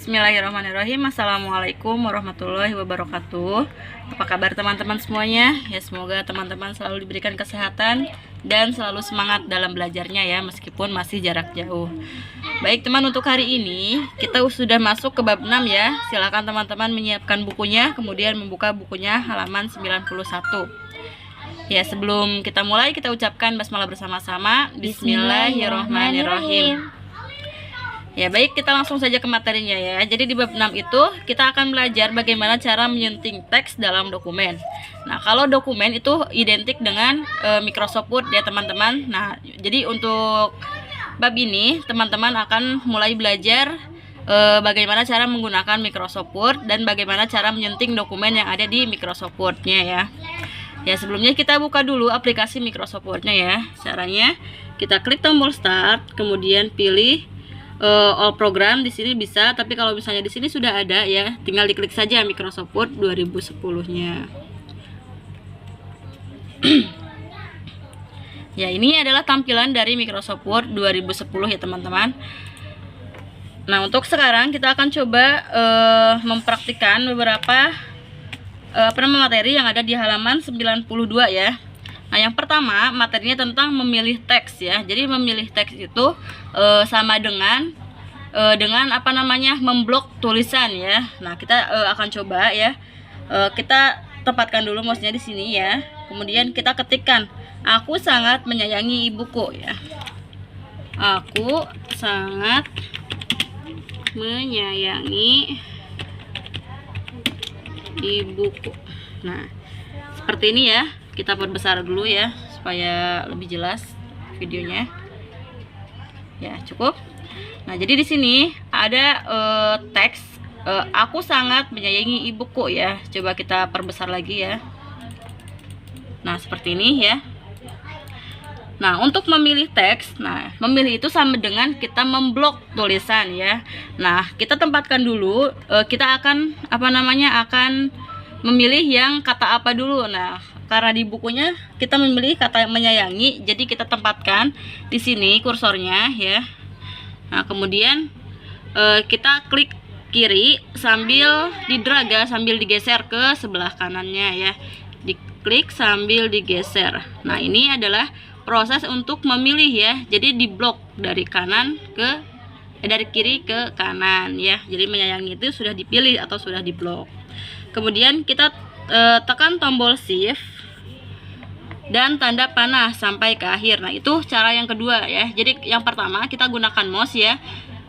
Bismillahirrahmanirrahim. Assalamualaikum warahmatullahi wabarakatuh. Apa kabar teman-teman semuanya? Ya, semoga teman-teman selalu diberikan kesehatan dan selalu semangat dalam belajarnya ya, meskipun masih jarak jauh. Baik teman, untuk hari ini kita sudah masuk ke bab 6 ya. Silakan teman-teman menyiapkan bukunya, kemudian membuka bukunya halaman 91. Ya, sebelum kita mulai, kita ucapkan basmalah bersama-sama. Bismillahirrahmanirrahim. Ya baik, kita langsung saja ke materinya ya. Jadi di bab 6 itu kita akan belajar bagaimana cara menyunting teks dalam dokumen. Nah, kalau dokumen itu identik dengan Microsoft Word ya teman-teman. Nah, jadi untuk bab ini teman-teman akan mulai belajar bagaimana cara menggunakan Microsoft Word dan bagaimana cara menyunting dokumen yang ada di Microsoft Word-nya ya. Ya, sebelumnya kita buka dulu aplikasi Microsoft Word-nya ya. Caranya kita klik tombol Start, kemudian pilih all program. Di sini bisa, tapi kalau misalnya di sini sudah ada ya, tinggal diklik saja Microsoft Word 2010-nya. Ya, ini adalah tampilan dari Microsoft Word 2010 ya teman-teman. Nah, untuk sekarang kita akan coba mempraktikkan beberapa materi yang ada di halaman 92 ya. Nah, yang pertama materinya tentang memilih teks ya. Jadi memilih teks itu sama dengan memblok tulisan ya. Nah, kita akan coba ya. Kita tempatkan dulu mouse-nya di sini ya. Kemudian kita ketikkan, aku sangat menyayangi ibuku ya. Aku sangat menyayangi ibuku. Nah, seperti ini ya. Kita perbesar dulu ya supaya lebih jelas videonya. Ya, cukup. Nah, jadi di sini ada teks aku sangat menyayangi ibuku ya. Coba kita perbesar lagi ya. Nah, seperti ini ya. Nah, untuk memilih teks, nah memilih itu sama dengan kita memblok tulisan ya. Nah, kita tempatkan dulu, kita akan akan memilih yang kata apa dulu. Nah, karena di bukunya kita memilih kata menyayangi, jadi kita tempatkan di sini kursornya ya. Nah, kemudian kita klik kiri sambil didrag ya, sambil digeser ke sebelah kanannya ya. Diklik sambil digeser. Nah, ini adalah proses untuk memilih ya. Jadi diblok dari dari kiri ke kanan ya. Jadi menyayangi itu sudah dipilih atau sudah diblok. Kemudian kita tekan tombol shift dan tanda panah sampai ke akhir. Nah, itu cara yang kedua ya. Jadi yang pertama kita gunakan mouse ya,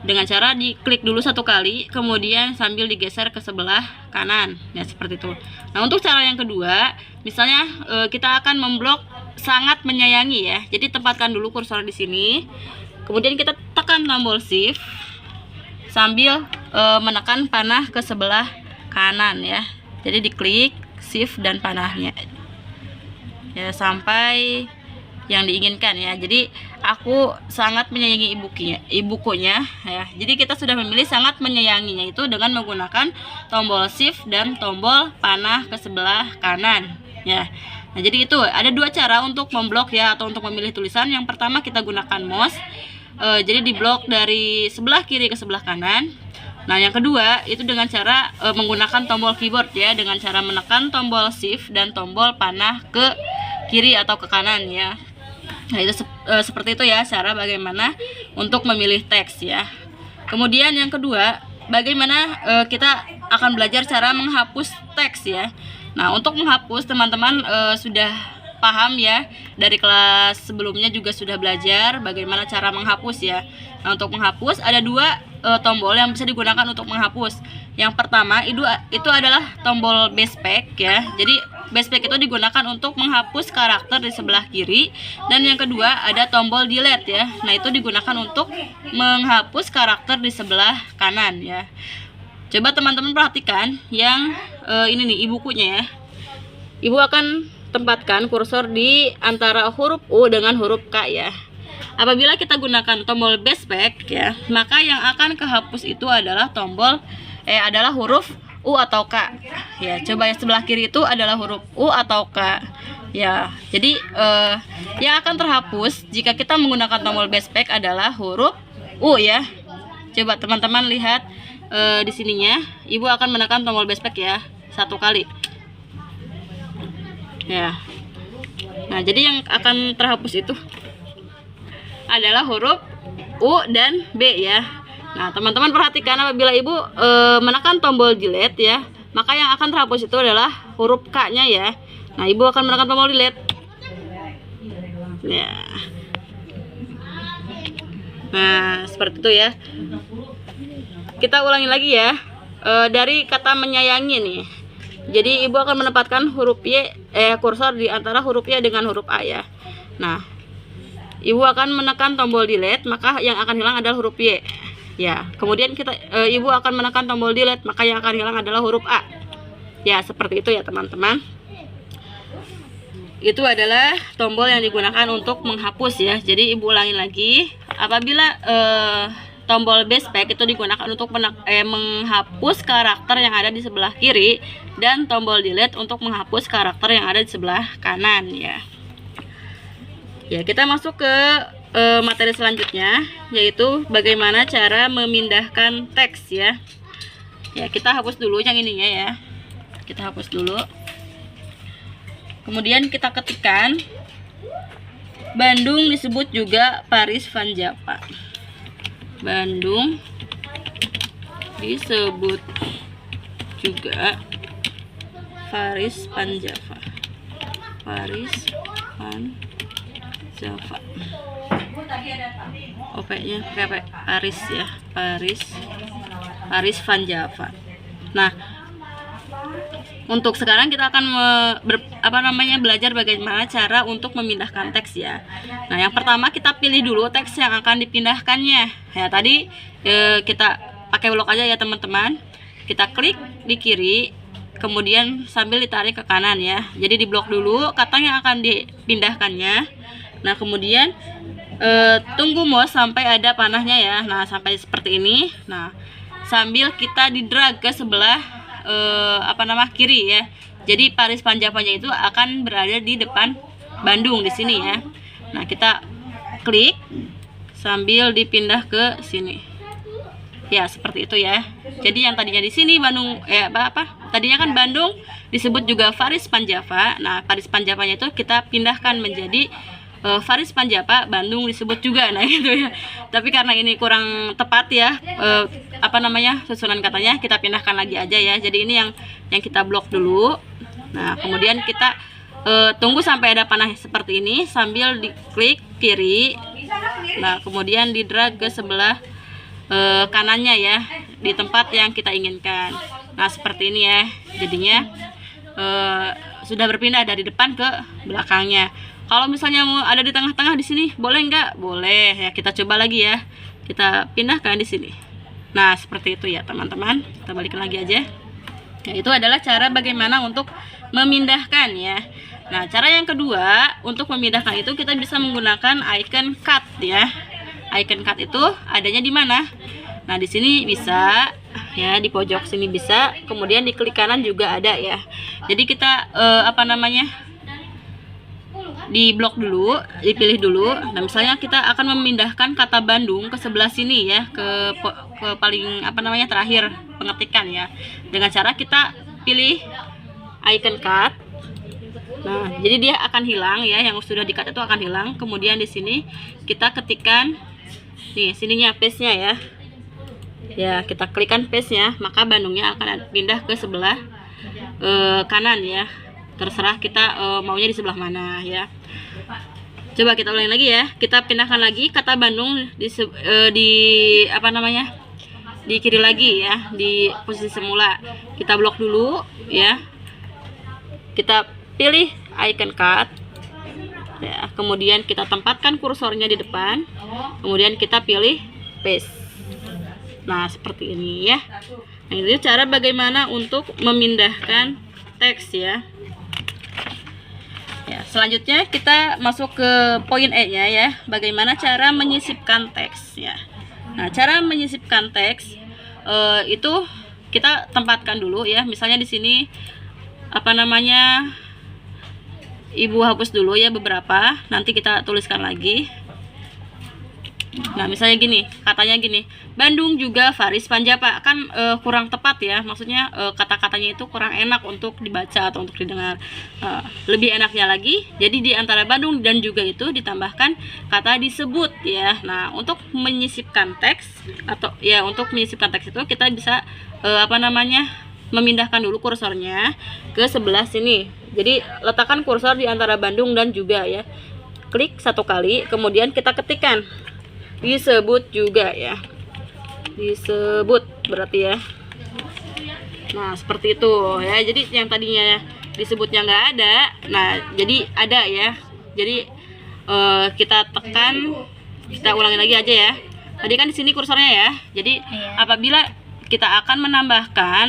dengan cara diklik dulu satu kali, kemudian sambil digeser ke sebelah kanan ya, seperti itu. Nah, untuk cara yang kedua, misalnya kita akan memblok sangat menyayangi ya. Jadi tempatkan dulu kursor di sini, kemudian kita tekan tombol shift sambil menekan panah ke sebelah kanan ya. Jadi diklik shift dan panahnya ya sampai yang diinginkan ya. Jadi aku sangat menyayangi ibukunya ya. Jadi kita sudah memilih sangat menyayanginya itu dengan menggunakan tombol shift dan tombol panah ke sebelah kanan ya. Nah, jadi itu ada dua cara untuk memblok ya, atau untuk memilih tulisan. Yang pertama kita gunakan mouse, jadi diblok dari sebelah kiri ke sebelah kanan. Nah, yang kedua itu dengan cara menggunakan tombol keyboard ya, dengan cara menekan tombol shift dan tombol panah ke kiri atau ke kanan ya. Nah, itu seperti itu ya cara bagaimana untuk memilih teks ya. Kemudian yang kedua, bagaimana kita akan belajar cara menghapus teks ya. Nah, untuk menghapus teman-teman sudah paham ya, dari kelas sebelumnya juga sudah belajar bagaimana cara menghapus ya. Nah, untuk menghapus ada dua tombol yang bisa digunakan untuk menghapus. Yang pertama itu adalah tombol backspace ya. Jadi backspace itu digunakan untuk menghapus karakter di sebelah kiri, dan yang kedua ada tombol delete ya. Nah, itu digunakan untuk menghapus karakter di sebelah kanan ya. Coba teman-teman perhatikan yang ini nih ibukunya ya. Ibu akan tempatkan kursor di antara huruf U dengan huruf K ya. Apabila kita gunakan tombol backspace ya, maka yang akan kehapus itu adalah adalah huruf U atau K ya. Coba yang sebelah kiri itu adalah huruf U atau K ya. Jadi yang akan terhapus jika kita menggunakan tombol backspace adalah huruf U ya. Coba teman-teman lihat di sininya ibu akan menekan tombol backpack ya 1 kali. Ya. Nah, jadi yang akan terhapus itu adalah huruf U dan B ya. Nah, teman-teman perhatikan apabila ibu menekan tombol delete ya, maka yang akan terhapus itu adalah huruf K-nya ya. Nah, ibu akan menekan tombol delete. Ya. Nah, seperti itu ya. Kita ulangi lagi ya. Dari kata menyayangi nih. Jadi ibu akan menempatkan huruf Y kursor di antara huruf Y dengan huruf A ya. Nah, ibu akan menekan tombol delete, maka yang akan hilang adalah huruf Y. Ya, kemudian ibu akan menekan tombol delete, maka yang akan hilang adalah huruf A. Ya, seperti itu ya teman-teman. Itu adalah tombol yang digunakan untuk menghapus ya. Jadi ibu ulangi lagi. Apabila tombol backpack itu digunakan untuk menghapus karakter yang ada di sebelah kiri, dan tombol delete untuk menghapus karakter yang ada di sebelah kanan ya. Ya, kita masuk ke materi selanjutnya, yaitu bagaimana cara memindahkan teks ya. Ya, kita hapus dulu yang ininya ya. Kita hapus dulu. Kemudian kita ketikkan Bandung disebut juga Paris Van Java. Bandung disebut juga Paris Van Java. Paris Van Java. OP-nya kayak Paris ya. Paris Van Java. Nah, untuk sekarang kita akan belajar bagaimana cara untuk memindahkan teks ya. Nah, yang pertama kita pilih dulu teks yang akan dipindahkannya. Ya, tadi kita pakai blok aja ya teman-teman. Kita klik di kiri, kemudian sambil ditarik ke kanan ya. Jadi di blok dulu kata yang akan dipindahkannya. Nah, kemudian tunggu mouse sampai ada panahnya ya. Nah, sampai seperti ini. Nah, sambil kita di drag ke sebelah kiri ya. Jadi Paris Van Java-nya itu akan berada di depan Bandung di sini ya. Nah, kita klik sambil dipindah ke sini. Ya, seperti itu ya. Jadi yang tadinya di sini Bandung tadinya kan Bandung disebut juga Paris Van Java. Nah, Paris Van Java-nya itu kita pindahkan menjadi Paris Van Java, Bandung disebut juga. Nah, gitu ya. Tapi karena ini kurang tepat ya susunan katanya, kita pindahkan lagi aja ya. Jadi ini yang kita blok dulu. Nah, kemudian kita tunggu sampai ada panah seperti ini sambil diklik kiri. Nah, kemudian di drag ke sebelah kanannya ya, di tempat yang kita inginkan. Nah, seperti ini ya. Jadinya sudah berpindah dari depan ke belakangnya. Kalau misalnya mau ada di tengah-tengah di sini, boleh nggak? Boleh ya. Kita coba lagi ya. Kita pindahkan di sini. Nah, seperti itu ya teman-teman. Kita balikin lagi aja. Nah, itu adalah cara bagaimana untuk memindahkan ya. Nah, cara yang kedua untuk memindahkan itu kita bisa menggunakan icon cut ya. Icon cut itu adanya di mana? Nah, di sini bisa ya, di pojok sini bisa. Kemudian di klik kanan juga ada ya. Jadi kita di blok dulu, dipilih dulu. Nah, misalnya kita akan memindahkan kata Bandung ke sebelah sini ya, ke paling terakhir pengetikan ya. Dengan cara kita pilih icon cut. Nah, jadi dia akan hilang ya, yang sudah di-cut itu akan hilang. Kemudian di sini kita ketikkan nih, sininya paste-nya ya. Ya, kita klikkan paste-nya, maka Bandungnya akan pindah ke sebelah kanan ya. Terserah kita maunya di sebelah mana ya. Coba kita ulangi lagi ya. Kita pindahkan lagi kata Bandung di kiri lagi ya, di posisi semula. Kita blok dulu ya. Kita pilih icon cut ya. Kemudian kita tempatkan kursornya di depan. Kemudian kita pilih paste. Nah, seperti ini ya. Nah, itu cara bagaimana untuk memindahkan teks ya. Ya, selanjutnya kita masuk ke poin E-nya ya. Bagaimana cara menyisipkan teks ya. Nah, cara menyisipkan teks itu kita tempatkan dulu ya. Misalnya di sini Ibu hapus dulu ya beberapa, nanti kita tuliskan lagi. Nah, misalnya gini, katanya gini, Bandung juga Faris Panjapa, kan kurang tepat ya, maksudnya kata-katanya itu kurang enak untuk dibaca atau untuk didengar. Lebih enaknya lagi, jadi di antara Bandung dan juga itu ditambahkan kata disebut ya. Nah, untuk menyisipkan teks atau ya untuk menyisipkan teks itu kita bisa memindahkan dulu kursornya ke sebelah sini. Jadi letakkan kursor di antara Bandung dan juga ya. Klik satu kali, kemudian kita ketikkan disebut juga ya, disebut berarti ya. Nah, seperti itu ya. Jadi yang tadinya disebutnya nggak ada, nah jadi ada ya. Jadi kita tekan, kita ulangi lagi aja ya. Tadi kan di sini kursornya ya. Jadi apabila kita akan menambahkan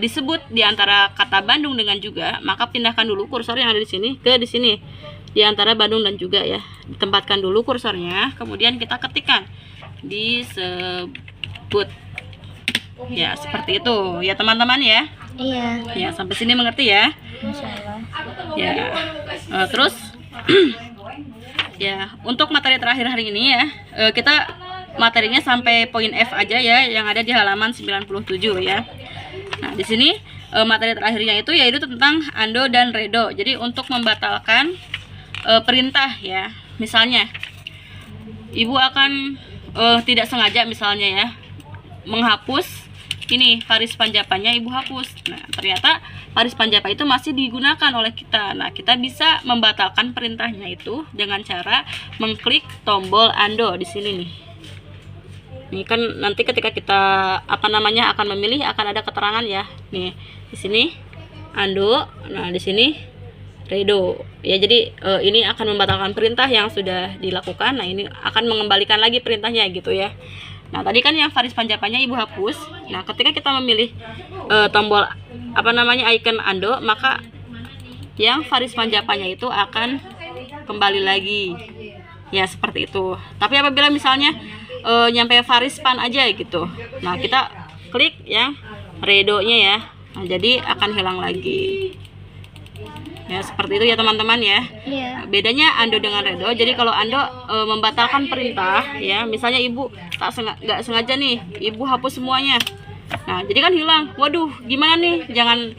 disebut di antara kata Bandung dengan juga, maka pindahkan dulu kursor yang ada di sini ke di sini. Di antara Bandung dan juga ya, ditempatkan dulu kursornya, kemudian kita ketikkan disebut ya, seperti itu ya teman-teman ya. Iya. Ya, sampai sini mengerti ya. Insyaallah. Ya, terus ya untuk materi terakhir hari ini ya, kita materinya sampai poin F aja ya, yang ada di halaman 97 ya. Nah, di sini materi terakhirnya itu yaitu tentang ando dan redo. Jadi untuk membatalkan perintah ya, misalnya ibu akan tidak sengaja misalnya ya menghapus ini Faris Panjapanya, ibu hapus. Nah, ternyata Faris Panjapa itu masih digunakan oleh kita. Nah, kita bisa membatalkan perintahnya itu dengan cara mengklik tombol ando di sini nih. Ini kan nanti ketika kita akan memilih, akan ada keterangan ya. Nih, di sini ando, nah di sini redo ya. Jadi ini akan membatalkan perintah yang sudah dilakukan. Nah, ini akan mengembalikan lagi perintahnya gitu ya. Nah, tadi kan yang Faris Panjapanya ibu hapus. Nah, ketika kita memilih tombol icon ando, maka yang Faris Panjapanya itu akan kembali lagi ya, seperti itu. Tapi apabila misalnya nyampe Faris Pan aja gitu, nah kita klik yang redonya ya. Nah, jadi akan hilang lagi. Ya, seperti itu ya teman-teman ya. Iya. Bedanya ando dengan redo. Jadi kalau ando membatalkan perintah ya, misalnya ibu nggak sengaja nih, ibu hapus semuanya. Nah, jadi kan hilang. Waduh, gimana nih? Jangan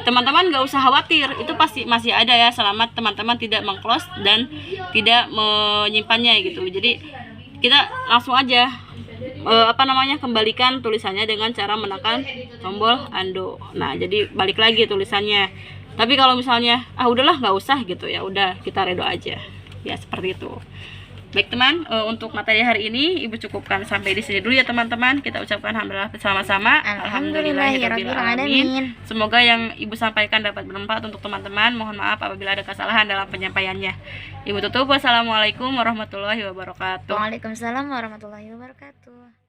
teman-teman nggak usah khawatir. Itu pasti masih ada ya, selama teman-teman tidak meng-close dan tidak menyimpannya gitu. Jadi kita langsung aja kembalikan tulisannya dengan cara menekan tombol ando. Nah, jadi balik lagi tulisannya. Tapi kalau misalnya udahlah nggak usah gitu ya, udah kita redo aja ya, seperti itu. Baik teman, untuk materi hari ini ibu cukupkan sampai di sini dulu ya teman-teman. Kita ucapkan alhamdulillah bersama-sama. Alhamdulillahirabbil alamin. Semoga yang ibu sampaikan dapat bermanfaat untuk teman-teman. Mohon maaf apabila ada kesalahan dalam penyampaiannya. Ibu tutup. Wassalamualaikum warahmatullahi wabarakatuh. Waalaikumsalam warahmatullahi wabarakatuh.